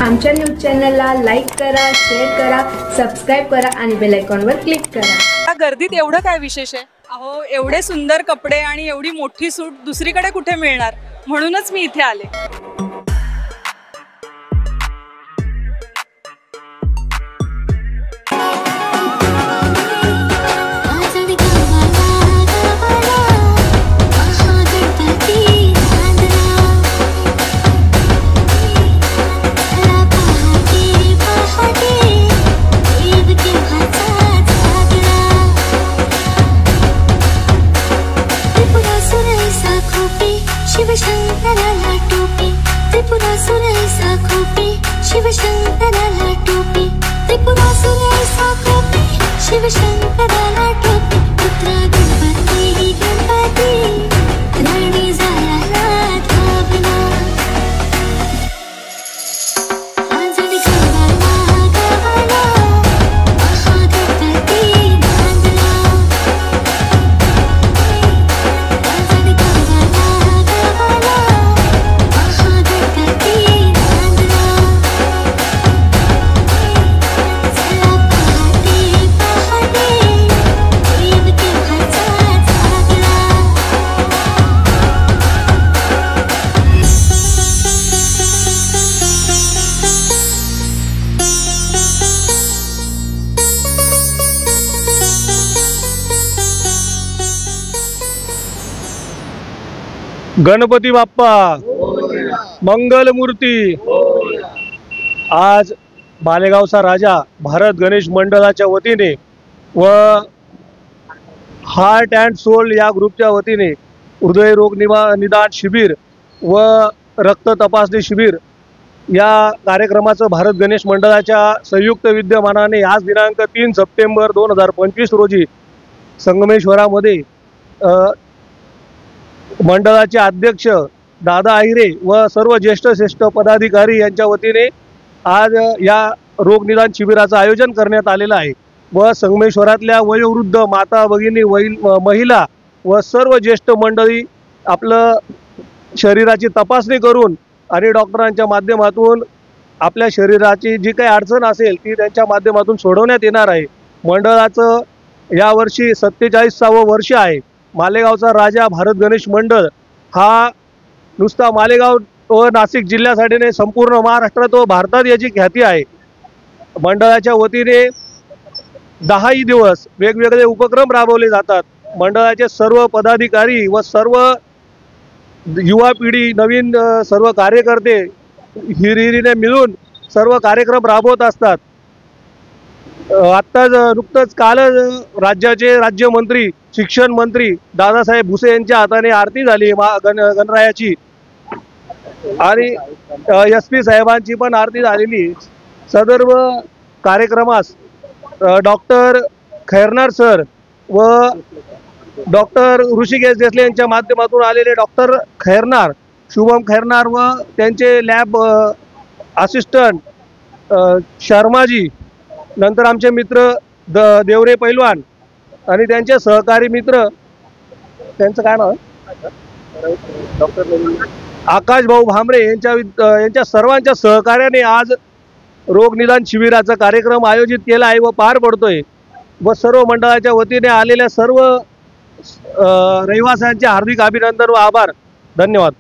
आमच्या न्यूज चॅनलला लाईक करा, शेअर करा, सबस्क्राईब करा आणि बेल आयकॉनवर क्लिक करा। या गर्दीत एवढं काय विशेष आहे? अहो, एवढे सुंदर कपडे आणि एवढी मोठी सूट दुसरीकडे कुठे मिळणार, म्हणूनच मी इथे आले। शिवशंकराला टोपी त्रिपुरासुर ऐसा खोपी, शिवशंकराला टोपी त्रिपुरासुर ऐसा खोपी, शिवशंकराला टोपी। पुत्रा गणपती गणपती राणी झाला धावला, आजड गावाला गावाला महागणपती नांदला, आजड गावाला गणपती बाप्पा मंगल मूर्ती। आज मालेगावचा राजा भारत गणेश मंडळाच्या वतीने व हार्ट अँड सोल या ग्रुपच्या वतीने हृदयरोग निदान शिबिर व रक्त तपासणी शिबिर या कार्यक्रमाचं भारत गणेश मंडळाच्या संयुक्त विद्यमानाने आज दिनांक 3 सप्टेंबर 2025 रोजी संगमेश्वरामध्ये मंडळाचे अध्यक्ष दादा आहिरे व सर्व ज्येष्ठ पदाधिकारी यांच्या वतीने आज या रोग निदान शिबिराचं आयोजन करण्यात आलेलं आहे व संगमेश्वरातल्या वयोवृद्ध माता भगिनी महिला व सर्व ज्येष्ठ मंडळी आपलं शरीराची तपासणी करून आणि डॉक्टरांच्या माध्यमातून आपल्या शरीराची जी काही अडचण असेल ती त्यांच्या माध्यमातून सोडवण्यात येणार आहे। मंडळाचं यावर्षी 47वे वर्ष आहे। मालेगावचा राजा भारत गणेश मंडळ हा नुसता मालेगाव व नाशिक जिल्ह्यासाठी नाही, संपूर्ण महाराष्ट्रात व भारतात याची ख्याती आहे। मंडळाच्या वतीने 10 दिवस वेगवेगळे उपक्रम राबवले जातात। मंडळाचे सर्व पदाधिकारी व सर्व युवा पिढी नवीन सर्व कार्यकर्ते हिरिरीने मिळून सर्व कार्यक्रम राबवत असतात। आत्ताच नुकतंच काल राज्याचे राज्यमंत्री शिक्षण मंत्री दादासाहेब भुसे यांच्या हाताने आरती झाली गणरायाची आणि SP साहेबांची पण आरती झालेली। सदर्भ कार्यक्रमास डॉक्टर खैरनार सर व डॉक्टर ऋषिकेश देसले यांच्या माध्यमातून आलेले डॉक्टर खैरनार, शुभम खैरनार व त्यांचे लॅब असिस्टंट शर्माजी, नंतर आमचे मित्र देवरे पैलवान आणि त्यांचे सहकारी मित्र, त्यांचं काय नाव आहे, आकाश भाऊ भामरे यांच्या सर्वांच्या सहकार्याने आज रोग निदान शिबिराचा कार्यक्रम आयोजित केला आहे व पार पडतोय व सर्व मंडळाच्या वतीने आलेल्या सर्व रहिवाशांचे हार्दिक अभिनंदन व आभार। धन्यवाद।